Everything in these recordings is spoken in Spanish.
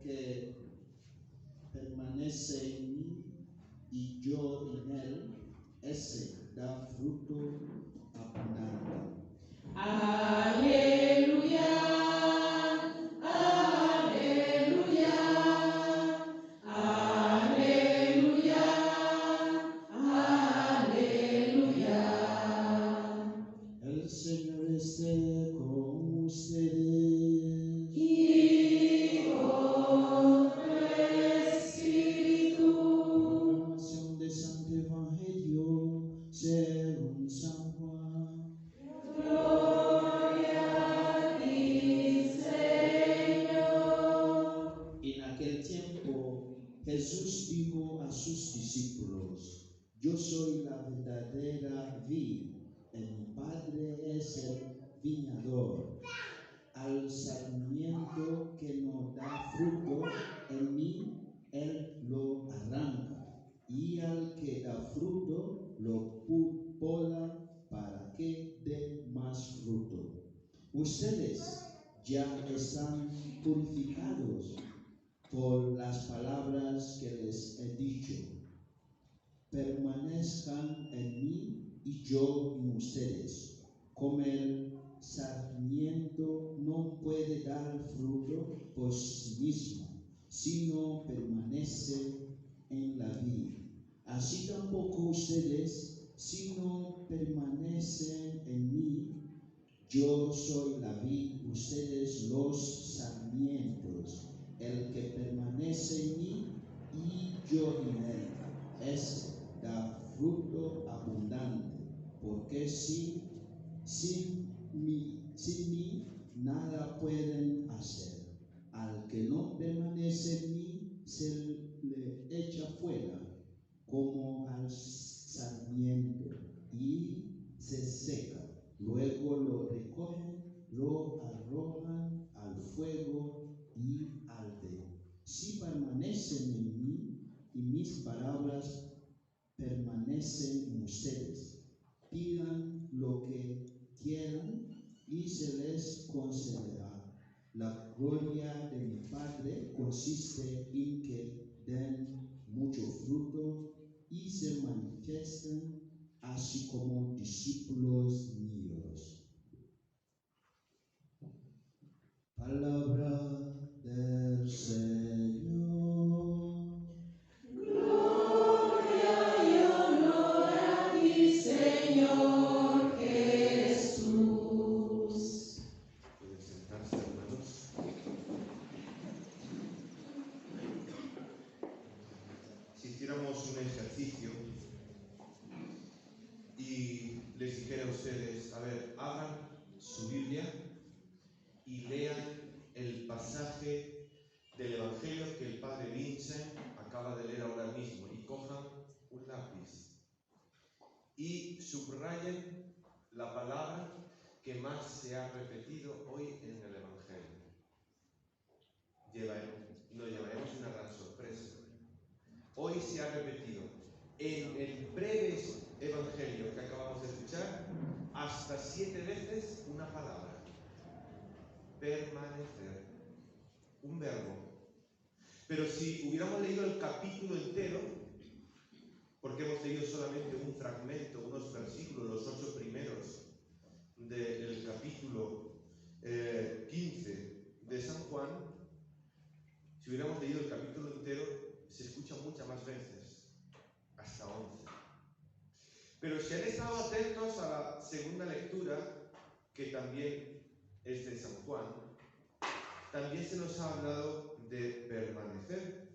que permanece en mí y yo en él, ese da fruto abundante. Aleluya, aleluya, aleluya, aleluya. El Señor esté con ustedes. Y con tu espíritu. Proclamación de Santo Evangelio según San Juan. Gloria a ti, Señor. En aquel tiempo Jesús dijo a sus discípulos: Yo soy la verdadera vid, mi Padre es el viñador. Al sarmiento que no da fruto en mí, él lo arranca, y al que da fruto lo poda para que dé más fruto. Ustedes ya están purificados por las palabras que les he dicho. Permanezcan en mí y yo en ustedes. Como el sarmiento no puede dar fruto por sí mismo, sino permanece en la vid. Así tampoco ustedes, si no permanecen en mí. Yo soy la vid, ustedes los sarmientos. El que permanece en mí y yo en él, ese da fruto abundante, porque sin mí nada pueden hacer. Al que no permanece en mí, se le echa fuera como al sarmiento y se seca. Luego lo recogen, lo arrojan al fuego y arde. Si permanecen en mí y mis palabras permanecen en ustedes, pidan lo que quieran y se les concederá. La gloria de mi Padre consiste en que den mucho fruto y se manifiesten así como discípulos míos. Palabra del Señor. Gloria y honor a ti, Señor Jesús. Pueden sentarse, hermanos. Si hiciéramos un ejercicio y les dijera a ustedes, a ver, abran su Biblia y lean el pasaje del Evangelio que el padre Vincent acaba de leer ahora mismo, y cojan un lápiz y subrayen la palabra que más se ha repetido hoy en el Evangelio. Nos llevaremos una gran sorpresa. Hoy se ha repetido en el breve Evangelio que acabamos de escuchar hasta 7 veces una palabra: permanecer, un verbo. Pero si hubiéramos leído el capítulo entero, porque hemos leído solamente un fragmento, unos versículos, los 8 primeros del capítulo 15 de San Juan, si hubiéramos leído el capítulo entero, se escucha muchas más veces, hasta 11. Pero si han estado atentos a la segunda lectura, que también es de San Juan, también se nos ha hablado de permanecer.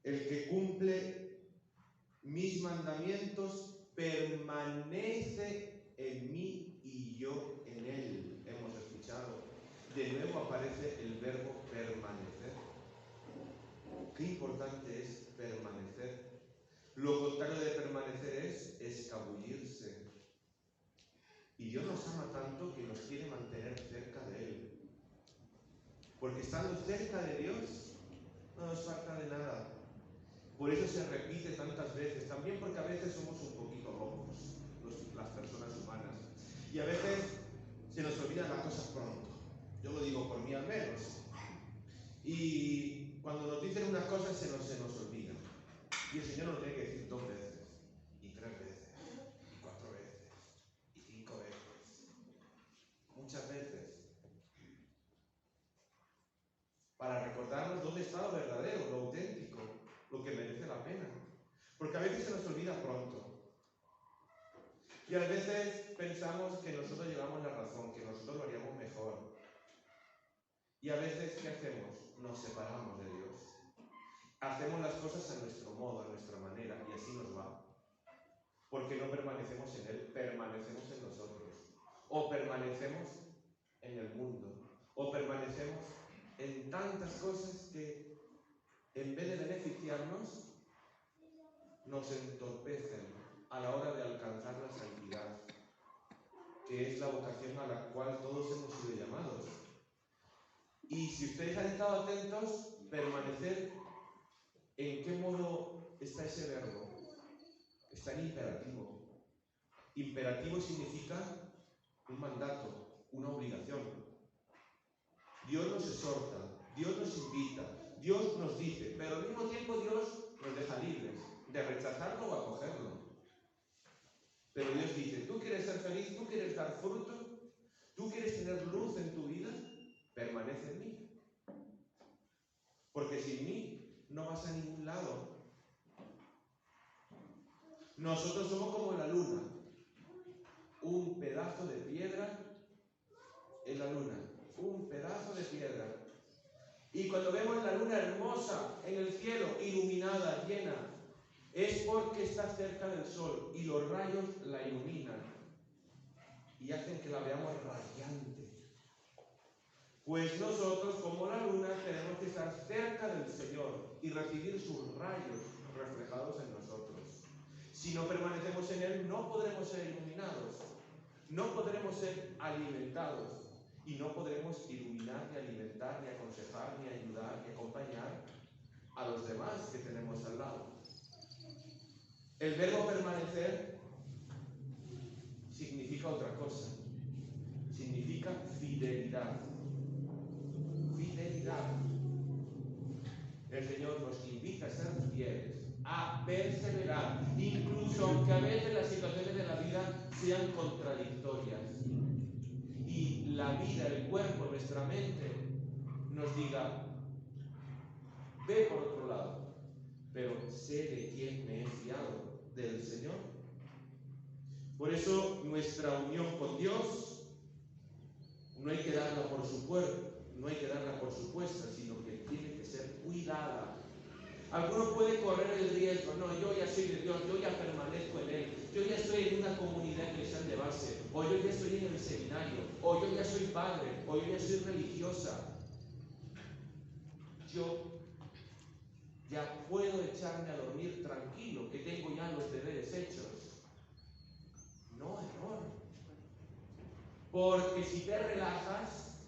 El que cumple mis mandamientos permanece en mí y yo en él. Hemos escuchado. De nuevo aparece el verbo permanecer. Qué importante es permanecer. Lo contrario de permanecer es escabullirse. Y Dios nos ama tanto que nos quiere mantener cerca de Él. Porque estando cerca de Dios, no nos falta de nada. Por eso se repite tantas veces. También porque a veces somos un poquito locos, las personas humanas. Y a veces se nos olvidan las cosas pronto. Yo lo digo por mí al menos. Y algunas cosas se nos olvidan. Y el Señor nos tiene que decir 2 veces, y 3 veces, y 4 veces, y 5 veces. Muchas veces. Para recordarnos dónde está lo verdadero, lo auténtico, lo que merece la pena. Porque a veces se nos olvida pronto. Y a veces pensamos que nosotros llevamos la razón, que nosotros lo haríamos mejor. Y a veces, ¿qué hacemos? Nos separamos de Dios. Hacemos las cosas a nuestro modo, a nuestra manera, y así nos va. Porque no permanecemos en Él, permanecemos en nosotros. O permanecemos en el mundo. O permanecemos en tantas cosas que, en vez de beneficiarnos, nos entorpecen a la hora de alcanzar la santidad, que es la vocación a la cual todos hemos sido llamados. Y si ustedes han estado atentos, permanecer, ¿en qué modo está ese verbo? Está en imperativo. Imperativo significa un mandato, una obligación. Dios nos exhorta, Dios nos invita, Dios nos dice, pero al mismo tiempo Dios nos deja libres de rechazarlo o acogerlo. Pero Dios dice, ¿tú quieres ser feliz? ¿Tú quieres dar fruto? ¿Tú quieres tener luz en tu vida? Permanece en mí. Porque sin mí no vas a ningún lado. Nosotros somos como la luna. Un pedazo de piedra en la luna. Un pedazo de piedra. Y cuando vemos la luna hermosa en el cielo, iluminada, llena, es porque está cerca del sol y los rayos la iluminan y hacen que la veamos radiante. Pues nosotros, como la luna, tenemos que estar cerca del Señor y recibir sus rayos reflejados en nosotros. Si no permanecemos en Él, no podremos ser iluminados, no podremos ser alimentados y no podremos iluminar, ni alimentar, ni aconsejar, ni ayudar, ni acompañar a los demás que tenemos al lado. El verbo permanecer significa otra cosa. Significa fidelidad. Fidelidad. El Señor nos invita a ser fieles, a perseverar, incluso aunque a veces las situaciones de la vida sean contradictorias. Y la vida, el cuerpo, nuestra mente nos diga, ve por otro lado, pero sé de quién me he fiado, del Señor. Por eso nuestra unión con Dios no hay que darla por su cuerpo, no hay que darla por supuesta, sino que tiene que ser cuidada. Algunos pueden correr el riesgo, no, yo ya soy de Dios, yo ya permanezco en Él, yo ya estoy en una comunidad eclesial de base, o yo ya estoy en el seminario, o yo ya soy padre, o yo ya soy religiosa. Yo ya puedo echarme a dormir tranquilo, que tengo ya los deberes hechos. No, error. Porque si te relajas,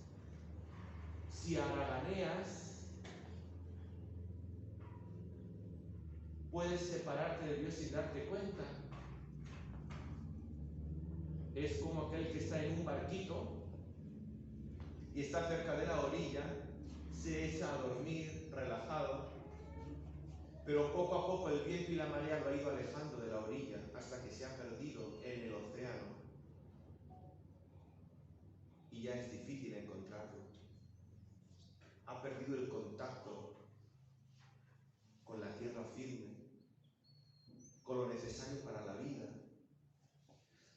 si haraganeas, puedes separarte de Dios sin darte cuenta. Es como aquel que está en un barquito y está cerca de la orilla, se echa a dormir relajado, pero poco a poco el viento y la marea lo ha ido alejando de la orilla hasta que se ha perdido en el océano y ya es difícil encontrarlo. Ha perdido el contacto con la tierra firme, con lo necesario para la vida.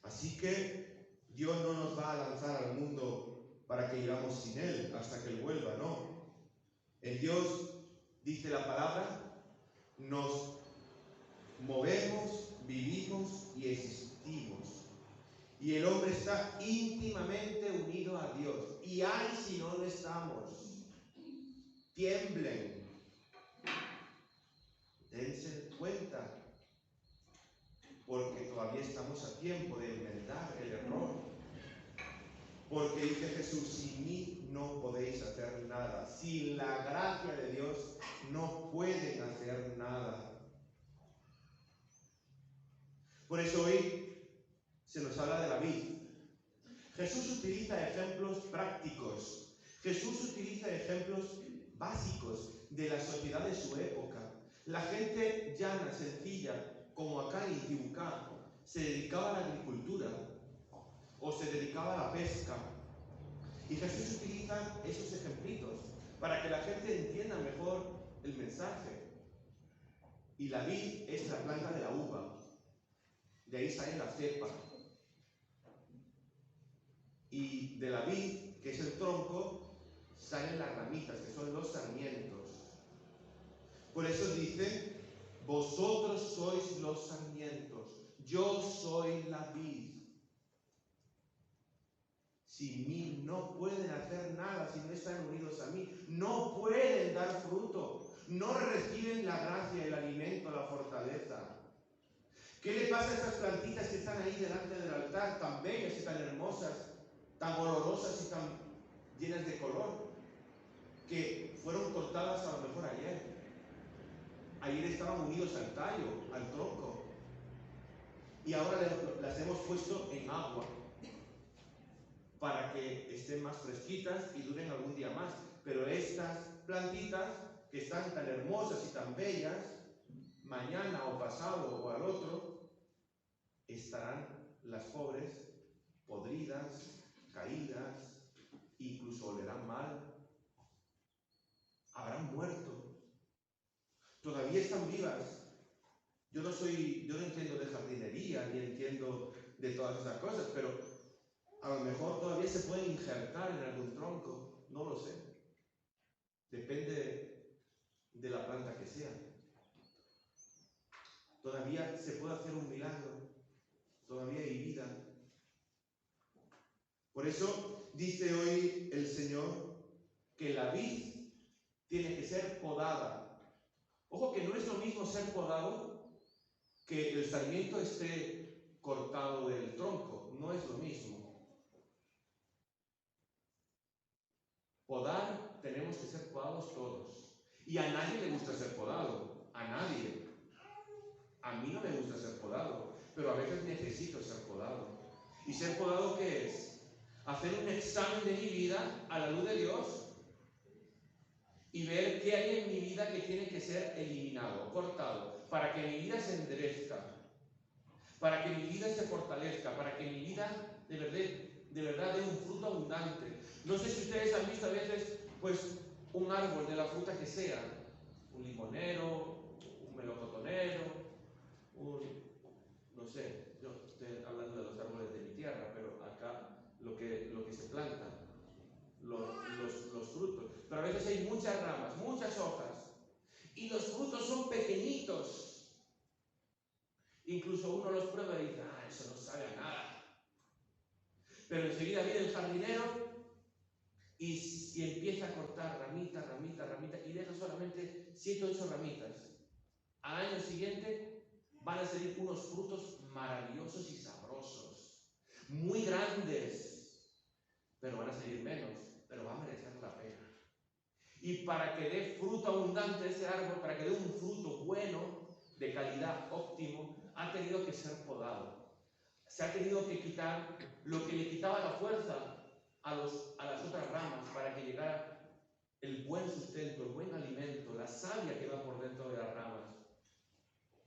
Así que Dios no nos va a lanzar al mundo para que vivamos sin Él hasta que Él vuelva, no. En Dios, dice la palabra, nos movemos, vivimos y existimos. Y el hombre está íntimamente unido a Dios. Y ay si no lo estamos. Tiemblen. Dense cuenta. Porque todavía estamos a tiempo de enmendar el error. Porque dice Jesús, sin mí no podéis hacer nada. Sin la gracia de Dios no pueden hacer nada. Por eso hoy se nos habla de la vid. Jesús utiliza ejemplos prácticos. Jesús utiliza ejemplos básicos de la sociedad de su época. La gente llana, sencilla, como acá en Intibucá, se dedicaba a la agricultura o se dedicaba a la pesca. Y Jesús utiliza esos ejemplitos para que la gente entienda mejor el mensaje. Y la vid es la planta de la uva. De ahí sale la cepa. Y de la vid, que es el tronco, salen las ramitas, que son los sarmientos. Por eso dice, vosotros sois los sarmientos, yo soy la vid. Sin mí no pueden hacer nada si no están unidos a mí. No pueden dar fruto. No reciben la gracia, el alimento, la fortaleza. ¿Qué le pasa a esas plantitas que están ahí delante del altar, tan bellas y tan hermosas, tan olorosas y tan llenas de color, que fueron cortadas a lo mejor ayer? Ayer estaban unidos al tallo, al tronco, y ahora las hemos puesto en agua para que estén más fresquitas y duren algún día más. Pero estas plantitas que están tan hermosas y tan bellas, mañana o pasado o al otro, estarán las pobres podridas, caídas, incluso olerán mal, habrán muerto. Todavía están vivas. Yo no entiendo de jardinería ni entiendo de todas esas cosas, pero a lo mejor todavía se pueden injertar en algún tronco, no lo sé. Depende de la planta que sea. Todavía se puede hacer un milagro, todavía hay vida. Por eso dice hoy el Señor que la vid tiene que ser podada. Ojo que no es lo mismo ser podado que el sarmiento esté cortado del tronco, no es lo mismo. Podar, tenemos que ser podados todos. Y a nadie le gusta ser podado, a nadie. A mí no me gusta ser podado, pero a veces necesito ser podado. ¿Y ser podado qué es? Hacer un examen de mi vida a la luz de Dios y ver qué hay en mi vida que tiene que ser eliminado, cortado, para que mi vida se enderezca, para que mi vida se fortalezca, para que mi vida de verdad dé un fruto abundante. No sé si ustedes han visto a veces, pues, un árbol de la fruta que sea, un limonero, un melocotonero, no sé, yo estoy hablando de los árboles de mi tierra, pero acá lo que se planta, los frutos. Pero a veces hay muchas ramas, muchas hojas, y los frutos son pequeñitos. Incluso uno los prueba y dice, eso no sabe a nada. Pero enseguida viene el jardinero y empieza a cortar ramita, y deja solamente 7 o 8 ramitas. Al año siguiente van a salir unos frutos maravillosos y sabrosos, muy grandes, pero van a salir menos, pero va a merecer la pena. Y para que dé fruto abundante ese árbol, para que dé un fruto bueno, de calidad óptimo, ha tenido que ser podado. Se ha tenido que quitar lo que le quitaba la fuerza a las otras ramas para que llegara el buen sustento, el buen alimento, la savia que va por dentro de las ramas.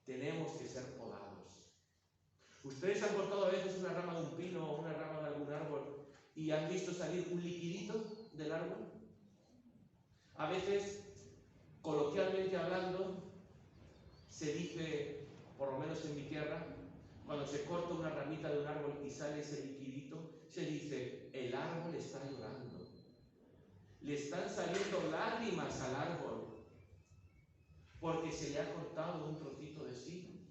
Tenemos que ser podados. Ustedes han cortado a veces una rama de un pino o una rama de algún árbol y han visto salir un liquidito del árbol. A veces, coloquialmente hablando, se dice, por lo menos en mi tierra, cuando se corta una ramita de un árbol y sale ese liquidito, se dice, el árbol está llorando. Le están saliendo lágrimas al árbol porque se le ha cortado un trocito de sí.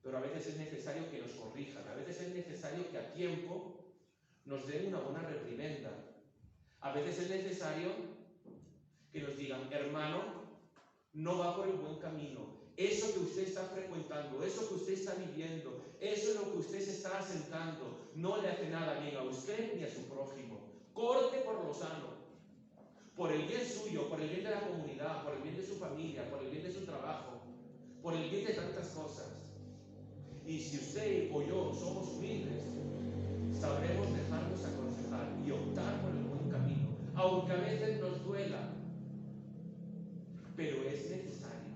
Pero a veces es necesario que nos corrijan, a veces es necesario que a tiempo nos den una buena reprimenda. A veces es necesario que nos digan, hermano, no va por el buen camino. Eso que usted está frecuentando, eso que usted está viviendo, eso en lo que usted se está asentando, no le hace nada bien a usted ni a su prójimo. Corte por lo sano, por el bien suyo, por el bien de la comunidad, por el bien de su familia, por el bien de su trabajo, por el bien de tantas cosas. Y si usted o yo somos humildes, sabremos dejarnos aconsejar y optar por el buen camino, aunque a veces nos duela, pero es necesario.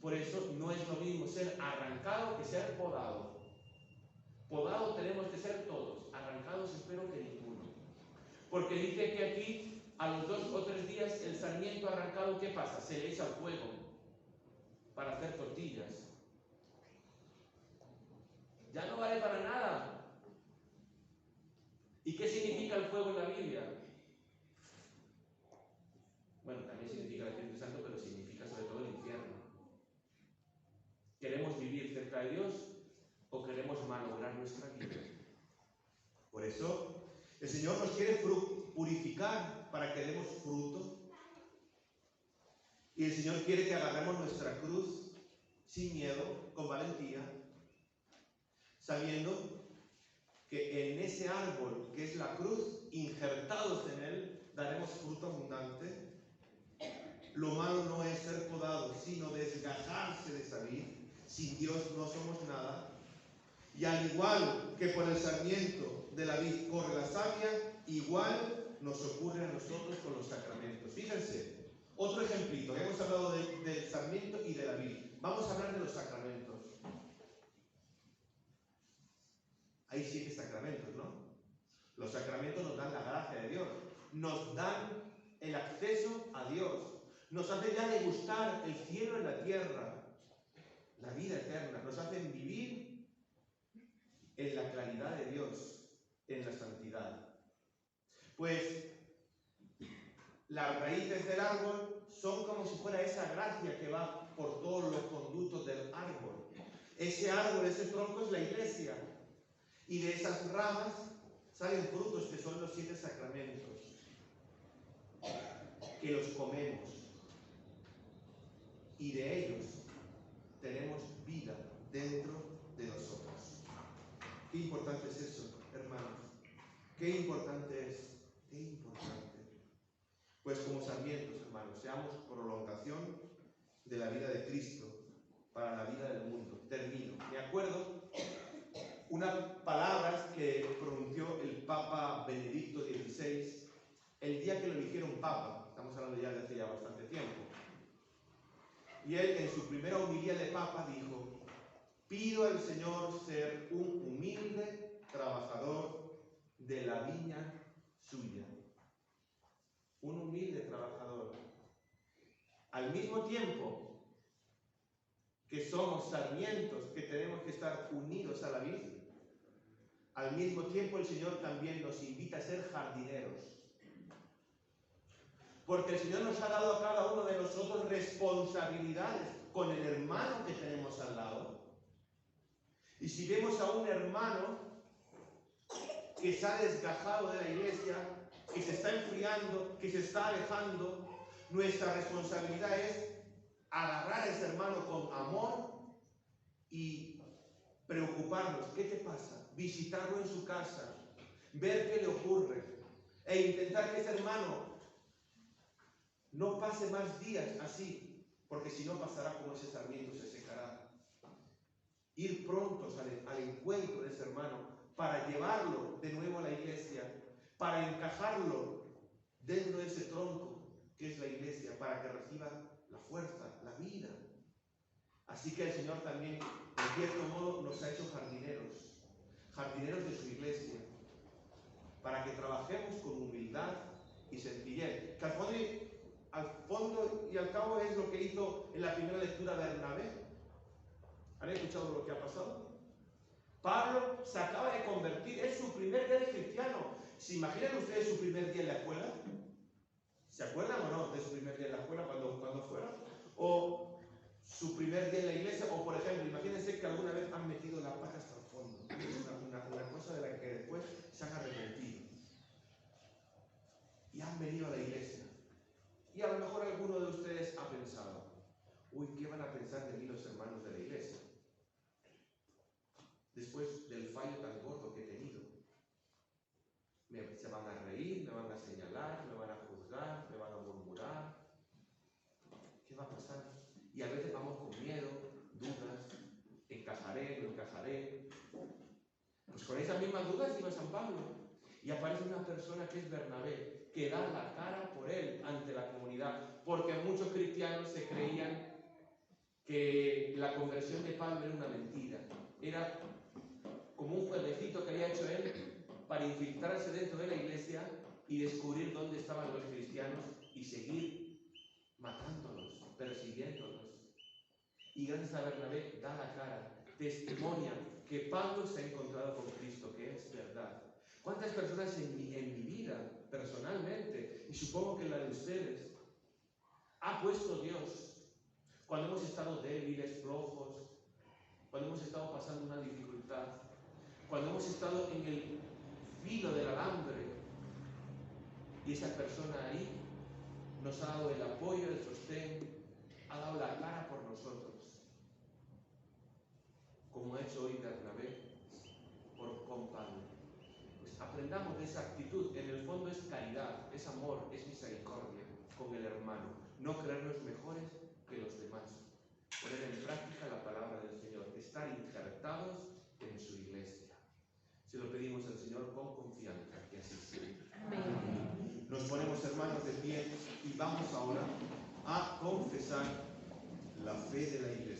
Por eso no es lo mismo ser arrancado que ser podado. Podado tenemos que ser todos, arrancados espero que ninguno. Porque dice que aquí, a los 2 o 3 días, el sarmiento arrancado, ¿qué pasa? Se le echa al fuego para hacer tortillas. Ya no vale para nada. ¿Y qué significa el fuego en la Biblia? Bueno, también significa el Espíritu Santo, pero significa sobre todo el infierno. ¿Queremos vivir cerca de Dios o queremos malograr nuestra vida? Por eso, el Señor nos quiere purificar para que demos fruto. Y el Señor quiere que agarremos nuestra cruz sin miedo, con valentía, sabiendo que en ese árbol que es la cruz, injertados en él, daremos fruto abundante. Lo malo no es ser podado, sino desgajarse de esa vid. Sin Dios no somos nada. Y al igual que por el sarmiento de la vid corre la savia, igual nos ocurre a nosotros con los sacramentos. Fíjense, otro ejemplito. Ya hemos hablado del sarmiento y de la vid. Vamos a hablar de los sacramentos. Hay 7 sacramentos, ¿no? Los sacramentos nos dan la gracia de Dios, nos dan el acceso a Dios, nos hacen ya degustar el cielo en la tierra, la vida eterna, nos hacen vivir en la claridad de Dios, en la santidad. Pues las raíces del árbol son como si fuera esa gracia que va por todos los conductos del árbol. Ese árbol, ese tronco es la iglesia. Y de esas ramas salen frutos que son los 7 sacramentos, que los comemos. Y de ellos tenemos vida dentro de nosotros. Qué importante es eso, hermanos. Qué importante es. Qué importante. Pues como sarmientos, hermanos, seamos prolongación de la vida de Cristo para la vida del mundo. Termino. Me acuerdo unas palabras que pronunció el Papa Benedicto XVI el día que lo eligieron Papa. Estamos hablando ya de hace ya bastante tiempo. Y él, en su primera homilía de Papa, dijo: pido al Señor ser un humilde trabajador de la viña suya. Un humilde trabajador. Al mismo tiempo que somos sarmientos, que tenemos que estar unidos a la vid, al mismo tiempo el Señor también nos invita a ser jardineros. Porque el Señor nos ha dado a cada uno de nosotros responsabilidades con el hermano que tenemos al lado. Y si vemos a un hermano que se ha desgajado de la iglesia, que se está enfriando, que se está alejando, nuestra responsabilidad es agarrar a ese hermano con amor y preocuparnos. ¿Qué te pasa? Visitarlo en su casa, ver qué le ocurre e intentar que ese hermano no pase más días así, porque si no pasará como ese sarmiento, se secará. Ir prontos al encuentro de ese hermano para llevarlo de nuevo a la iglesia, para encajarlo dentro de ese tronco que es la iglesia, para que reciba la fuerza, la vida. Así que el Señor también, en cierto modo, nos ha hecho jardineros, jardineros de su iglesia, para que trabajemos con humildad y sencillez. Que al fondo y al cabo es lo que hizo en la primera lectura Bernabé. ¿Han escuchado lo que ha pasado? Pablo se acaba de convertir, es su primer día de cristiano. ¿Se imaginan ustedes su primer día en la escuela? ¿Se acuerdan o no de su primer día en la escuela cuando fueron? O su primer día en la iglesia, o por ejemplo, imagínense que alguna vez han metido la pata hasta el fondo. Es una cosa de la que después se han arrepentido. Y han venido a la iglesia. Y a lo mejor alguno de ustedes ha pensado: uy, ¿qué van a pensar de mí los hermanos de la iglesia? Después del fallo tan gordo que he tenido. Se van a reír, me van a señalar, me van a juzgar, me van a murmurar. ¿Qué va a pasar? Y a veces vamos con miedo, dudas, encajaré, no encajaré. Pues con esas mismas dudas iba San Pablo. Y aparece una persona que es Bernabé, que da la cara por él ante la comunidad, porque muchos cristianos se creían que la conversión de Pablo era una mentira, era como un jueguecito que había hecho él para infiltrarse dentro de la iglesia y descubrir dónde estaban los cristianos y seguir matándolos, persiguiéndolos. Y gracias a Bernabé da la cara, testimonia que Pablo se ha encontrado con Cristo, que es verdad. ¿Cuántas personas en mi vida, personalmente, y supongo que en la de ustedes, ha puesto Dios cuando hemos estado débiles, flojos, cuando hemos estado pasando una dificultad, cuando hemos estado en el filo del alambre, y esa persona ahí nos ha dado el apoyo, el sostén, ha dado la cara por nosotros, como ha hecho hoy Bernabé con Pablo? Pues aprendamos de esa actitud. En el fondo es caridad, es amor, es misericordia con el hermano, no creernos mejores que los demás, poner en práctica la palabra del Señor, estar injertados en su iglesia. Se lo pedimos al Señor con confianza, que así sea. Amén. Nos ponemos, hermanos, de pie y vamos ahora a confesar la fe de la iglesia.